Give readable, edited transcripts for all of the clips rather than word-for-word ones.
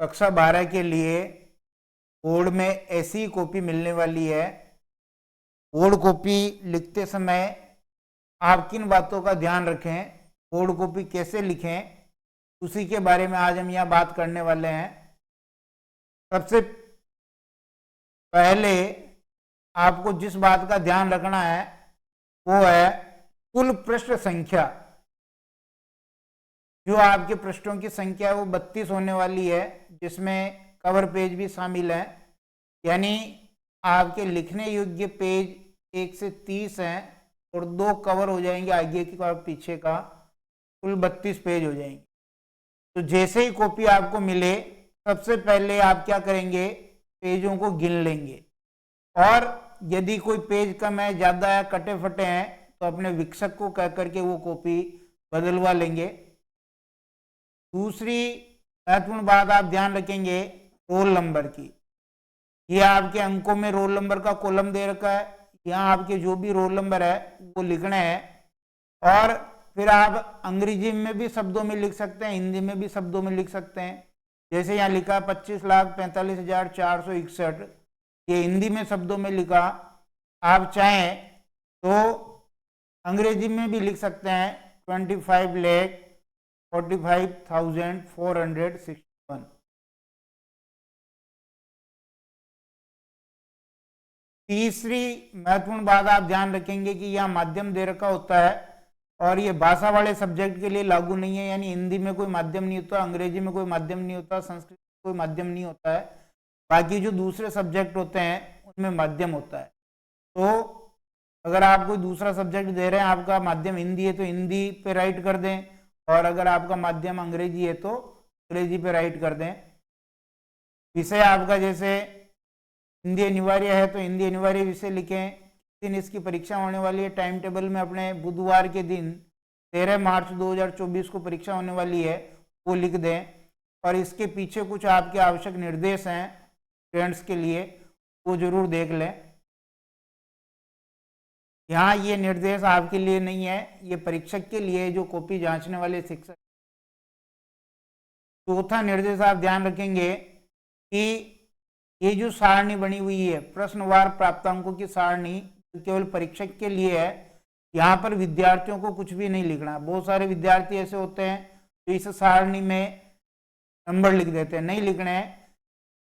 कक्षा 12 के लिए बोर्ड में ऐसी कॉपी मिलने वाली है। बोर्ड कॉपी लिखते समय आप किन बातों का ध्यान रखें, बोर्ड कॉपी कैसे लिखें, उसी के बारे में आज हम यहाँ बात करने वाले हैं। सबसे पहले आपको जिस बात का ध्यान रखना है वो है कुल पृष्ठ संख्या। जो आपके पृष्ठों की संख्या है वो 32 होने वाली है, जिसमें कवर पेज भी शामिल है। यानी आपके लिखने योग्य पेज 1 से 30 हैं और 2 कवर हो जाएंगे आगे की और पीछे का, कुल 32 पेज हो जाएंगे। तो जैसे ही कॉपी आपको मिले सबसे पहले आप क्या करेंगे, पेजों को गिन लेंगे और यदि कोई पेज कम है, ज़्यादा है, कटे फटे हैं तो अपने विक्षक को कह करके वो कॉपी बदलवा लेंगे। दूसरी महत्वपूर्ण बात आप ध्यान रखेंगे रोल नंबर की। ये आपके अंकों में रोल नंबर का कॉलम दे रखा है, यहाँ आपके जो भी रोल नंबर है वो लिखना है। और फिर आप अंग्रेजी में भी शब्दों में लिख सकते हैं, हिंदी में भी शब्दों में लिख सकते हैं। जैसे यहाँ लिखा 25,45,461, ये हिंदी में शब्दों में लिखा। आप चाहें तो अंग्रेजी में भी लिख सकते हैं 25,45,461। तीसरी महत्वपूर्ण बात आप ध्यान रखेंगे कि यह माध्यम दे रखा होता है और ये भाषा वाले सब्जेक्ट के लिए लागू नहीं है। यानी हिंदी में कोई माध्यम नहीं होता, अंग्रेजी में कोई माध्यम नहीं होता, संस्कृत में कोई माध्यम नहीं होता है। बाकी जो दूसरे सब्जेक्ट होते हैं उनमें माध्यम होता है। तो अगर आप कोई दूसरा सब्जेक्ट दे रहे हैं, आपका माध्यम हिंदी है तो हिंदी पे राइट कर दें, और अगर आपका माध्यम अंग्रेजी है तो अंग्रेजी पे राइट कर दें। विषय आपका जैसे हिंदी अनिवार्य है तो हिंदी अनिवार्य विषय लिखें। दिन इसकी परीक्षा होने वाली है, टाइम टेबल में अपने बुधवार के दिन 13 मार्च 2024 को परीक्षा होने वाली है वो लिख दें। और इसके पीछे कुछ आपके आवश्यक निर्देश हैं स्टूडेंट्स के लिए, वो जरूर देख लें। यहाँ ये निर्देश आपके लिए नहीं है, ये परीक्षक के लिए जो कॉपी जांचने वाले शिक्षक। चौथा निर्देश आप ध्यान रखेंगे कि ये जो सारणी बनी हुई है प्रश्नवार प्राप्तांकों की सारणी, केवल परीक्षक के लिए है। यहाँ पर विद्यार्थियों को कुछ भी नहीं लिखना। बहुत सारे विद्यार्थी ऐसे होते हैं जो इस सारणी में नंबर लिख देते हैं, नहीं लिखने हैं।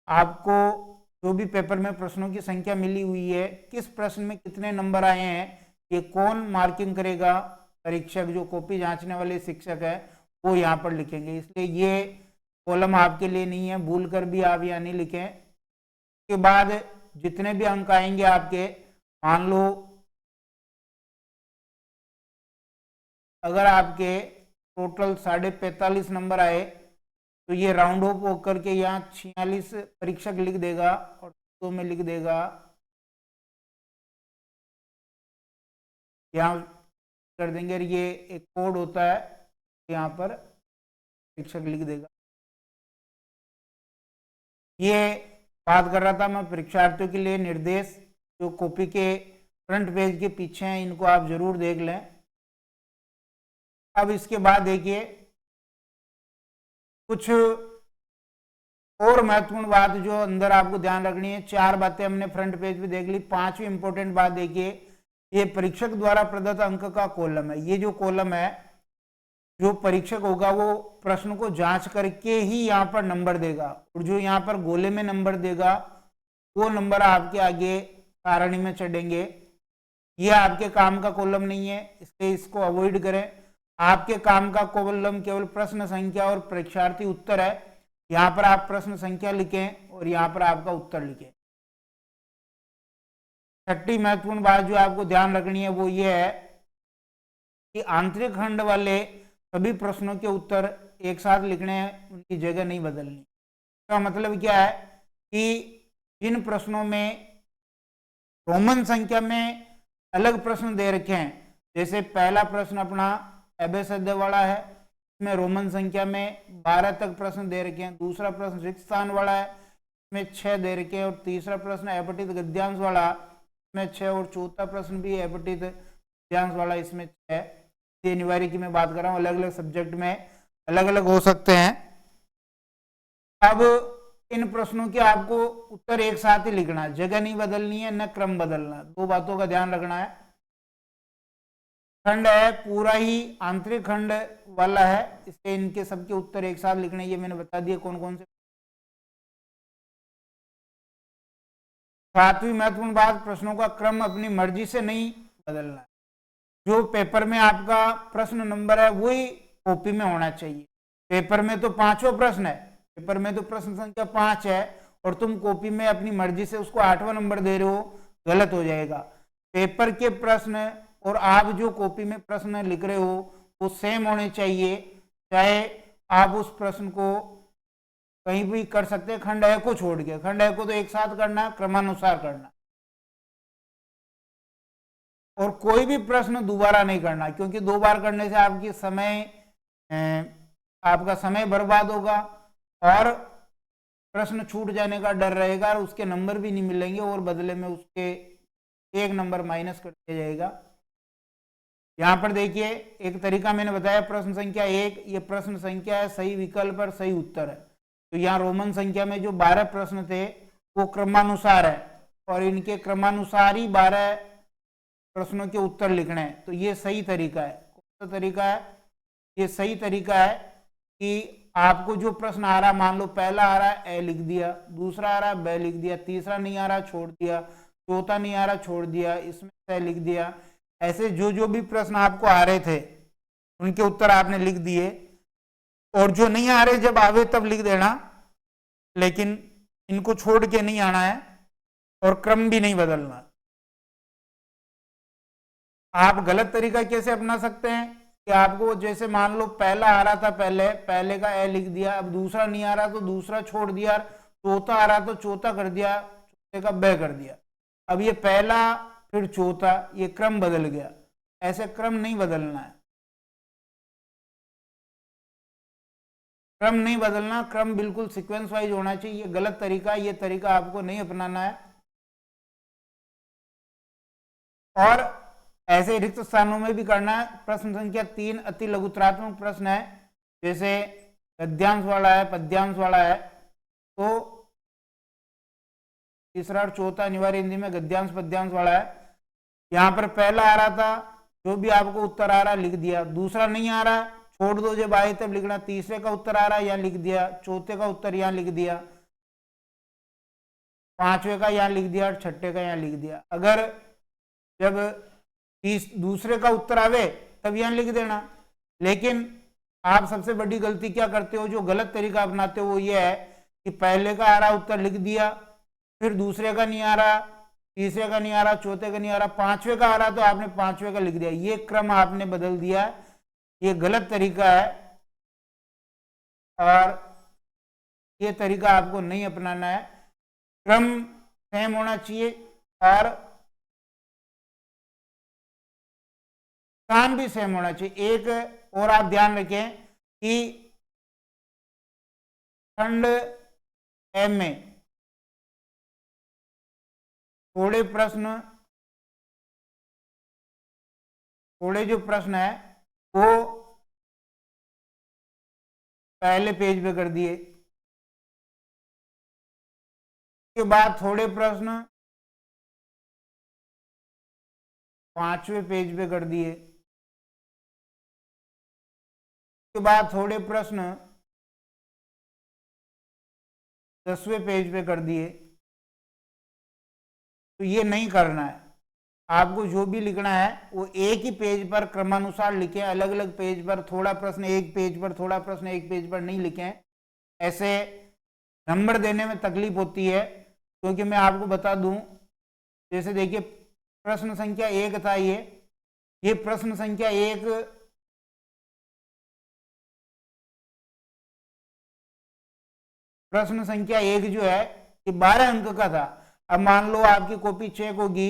आपको जो भी पेपर में प्रश्नों की संख्या मिली हुई है, किस प्रश्न में कितने नंबर आए हैं, ये कौन मार्किंग करेगा, परीक्षक जो कॉपी जांचने वाले शिक्षक है वो यहाँ पर लिखेंगे। इसलिए ये कॉलम आपके लिए नहीं है, भूल कर भी आप यहाँ नहीं लिखें। के बाद जितने भी अंक आएंगे आपके, मान लो अगर आपके टोटल 45.5 नंबर आए तो ये राउंड ऑफ होकर के यहाँ 46 परीक्षक लिख देगा और 2 में लिख देगा, यहाँ कर देंगे। ये एक कोड होता है, यहाँ पर परीक्षक लिख देगा। ये बात कर रहा था मैं परीक्षार्थियों के लिए निर्देश जो कॉपी के फ्रंट पेज के पीछे हैं, इनको आप जरूर देख लें। अब इसके बाद देखिए कुछ और महत्वपूर्ण बात जो अंदर आपको ध्यान रखनी है। 4 बातें हमने फ्रंट पेज पे देख ली। 5वीं इंपॉर्टेंट बात देखिए, ये परीक्षक द्वारा प्रदत्त अंक का कॉलम है। ये जो कॉलम है, जो परीक्षक होगा वो प्रश्न को जांच करके ही यहाँ पर नंबर देगा, और जो यहाँ पर गोले में नंबर देगा वो नंबर आपके आगे सारणी में चढ़ेंगे। ये आपके काम का कॉलम नहीं है, इसलिए इसको अवॉइड करें। आपके काम का कॉलम केवल प्रश्न संख्या और परीक्षार्थी उत्तर है। यहाँ पर आप प्रश्न संख्या लिखें और यहाँ पर आपका उत्तर लिखें। छठी महत्वपूर्ण बात जो आपको ध्यान रखनी है वो ये है कि आंतरिक खंड वाले सभी प्रश्नों के उत्तर एक साथ लिखने हैं, उनकी जगह नहीं बदलनी। इसका मतलब क्या है कि जिन प्रश्नों में रोमन संख्या में अलग प्रश्न दे रखे हैं, जैसे पहला प्रश्न अपना एबेसद्य वाला है, इसमें रोमन संख्या में 12 तक प्रश्न दे रखे हैं। दूसरा प्रश्न रिक्त स्थान वाला है, इसमें 6 दे रखे हैं। और तीसरा प्रश्न अपठित गद्यांश वाला, इसमें 6। और चौथा प्रश्न भी अपठित गद्यांश वाला, इसमें 6। ये अनिवार्य की मैं बात कर रहा हूँ, अलग अलग सब्जेक्ट में अलग अलग हो सकते हैं। अब इन प्रश्नों के आपको उत्तर एक साथ ही लिखना है, जगह नहीं बदलनी है न क्रम बदलना, दो बातों का ध्यान रखना है। खंड है पूरा ही आंतरिक खंड वाला है, इसलिए इनके सबके उत्तर एक साथ लिखने, ये मैंने बता दिया कौन कौन से। सातवीं महत्वपूर्ण बात, प्रश्नों का क्रम अपनी मर्जी से नहीं बदलना है। जो पेपर में आपका प्रश्न नंबर है वही कॉपी में होना चाहिए। पेपर में तो पांचों प्रश्न है, पेपर में तो प्रश्न संख्या 5 है और तुम कॉपी में अपनी मर्जी से उसको 8वां नंबर दे रहे हो, गलत हो जाएगा। पेपर के प्रश्न और आप जो कॉपी में प्रश्न लिख रहे हो वो सेम होने चाहिए, चाहे आप उस प्रश्न को कहीं भी कर सकते हैं, खंड है को छोड़ के। खंड है को तो एक साथ करना, क्रमानुसार करना, और कोई भी प्रश्न दोबारा नहीं करना, क्योंकि दो बार करने से आपका समय बर्बाद होगा और प्रश्न छूट जाने का डर रहेगा और उसके नंबर भी नहीं मिलेंगे और बदले में उसके 1 नंबर माइनस कर दिया जाएगा। यहां पर देखिए एक तरीका मैंने बताया, प्रश्न संख्या 1, ये प्रश्न संख्या है, सही विकल्प और सही उत्तर है। तो यहाँ रोमन संख्या में जो 12 प्रश्न थे वो क्रमानुसार है और इनके क्रमानुसार ही 12 प्रश्नों के उत्तर लिखने हैं। तो ये सही तरीका है। कौन सा तरीका है? ये सही तरीका है कि आपको जो प्रश्न आ रहा, मान लो पहला आ रहा है ए लिख दिया, दूसरा आ रहा है ब लिख दिया, तीसरा नहीं आ रहा छोड़ दिया, चौथा नहीं आ रहा छोड़ दिया, इसमें से लिख दिया। ऐसे जो जो भी प्रश्न आपको आ रहे थे उनके उत्तर आपने लिख दिए, और जो नहीं आ रहे जब आवे तब लिख देना, लेकिन इनको छोड़ के नहीं आना है और क्रम भी नहीं बदलना। आप गलत तरीका कैसे अपना सकते हैं कि आपको जैसे मान लो पहला आ रहा था, पहले का ए लिख दिया, अब दूसरा नहीं आ रहा तो दूसरा छोड़ दिया, चौथा आ रहा तो चौथा कर दिया, चौथे का ब कर दिया। अब ये पहला फिर चौथा, ये क्रम बदल गया। ऐसे क्रम नहीं बदलना है, क्रम नहीं बदलना, क्रम बिल्कुल सीक्वेंस वाइज होना चाहिए। ये गलत तरीका है, ये तरीका आपको नहीं अपनाना है। और ऐसे रिक्त स्थानों में भी करना है। प्रश्न संख्या 3 अति लघुत्रात्मक प्रश्न है, जैसे गद्यांश वाला है, पद्यांश वाला है, तो तीसरा और चौथा अनिवार्य हिंदी में गद्यांश पद्यांश वाला है। यहां पर पहला आ रहा था, जो भी आपको उत्तर आ रहा लिख दिया, दूसरा नहीं आ रहा छोड़ दो, जब आए तब लिखना, तीसरे का उत्तर आ रहा है यहाँ लिख दिया, चौथे का उत्तर यहाँ लिख दिया, पांचवे का यहाँ लिख दिया, छठे का यहाँ लिख दिया। अगर जब दूसरे का उत्तर आवे तब यहाँ लिख देना। लेकिन आप सबसे बड़ी गलती क्या करते हो, जो गलत तरीका अपनाते हो, वो ये है कि पहले का आ रहा उत्तर लिख दिया, फिर दूसरे का नहीं आ रहा, तीसरे का नहीं आ रहा, चौथे का नहीं आ रहा, पांचवे का आ रहा तो आपने पांचवे का लिख दिया। ये क्रम आपने बदल दिया, ये गलत तरीका है और ये तरीका आपको नहीं अपनाना है। क्रम सेम होना चाहिए और स्थान भी सेम होना चाहिए। एक और आप ध्यान रखें कि खंड एम में थोड़े जो प्रश्न है वो पहले पेज पे कर दिए, के बाद थोड़े प्रश्न 5वें पेज पे कर दिए, के बाद थोड़े प्रश्न 10वें पेज पे कर दिए। तो ये नहीं करना है। आपको जो भी लिखना है वो एक ही पेज पर क्रमानुसार लिखें, अलग अलग पेज पर थोड़ा प्रश्न एक पेज पर, थोड़ा प्रश्न एक पेज पर नहीं लिखें। ऐसे नंबर देने में तकलीफ होती है, क्योंकि मैं आपको बता दूं, जैसे देखिए प्रश्न संख्या 1 था, ये प्रश्न संख्या 1 प्रश्न संख्या 1 जो है ये 12 अंक का था। अब मान लो आपकी कॉपी चेक होगी,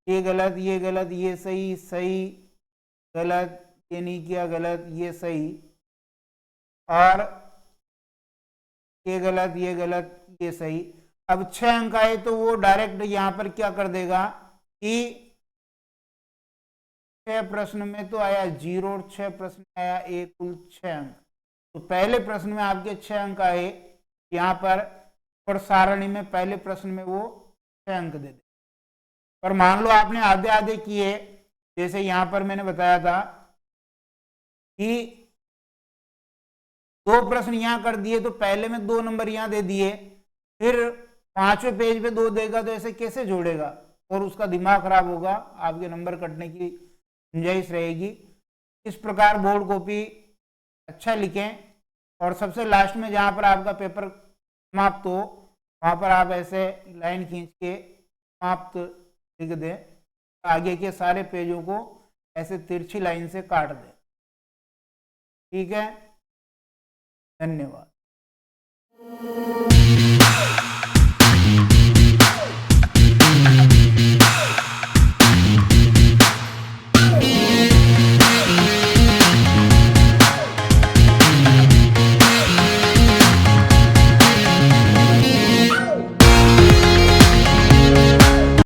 ये गलत, ये गलत, ये सही, सही, गलत, ये नहीं किया, गलत, ये सही, और ये गलत, ये गलत, ये सही। अब 6 अंक आए तो वो डायरेक्ट यहां पर क्या कर देगा कि 6 प्रश्न में तो आया 0 और 6 प्रश्न में आया 1, कुल 6 अंक। तो पहले प्रश्न में आपके 6 अंक आए, यहाँ पर और सारणी में पहले प्रश्न में वो 6 अंक दे दे। पर मान लो आपने आधे आधे किए, जैसे यहाँ पर मैंने बताया था कि 2 प्रश्न यहाँ कर दिए तो पहले में 2 नंबर यहाँ दे दिए, फिर 5वें पेज पे 2 देगा तो ऐसे कैसे जोड़ेगा, और उसका दिमाग खराब होगा, आपके नंबर कटने की गुंजाइश रहेगी। इस प्रकार बोर्ड कॉपी अच्छा लिखें, और सबसे लास्ट में जहाँ पर आपका पेपर समाप्त हो वहाँ पर आप ऐसे लाइन खींच के समाप्त लिख दें, आगे के सारे पेजों को ऐसे तिरछी लाइन से काट दें। ठीक है, धन्यवाद।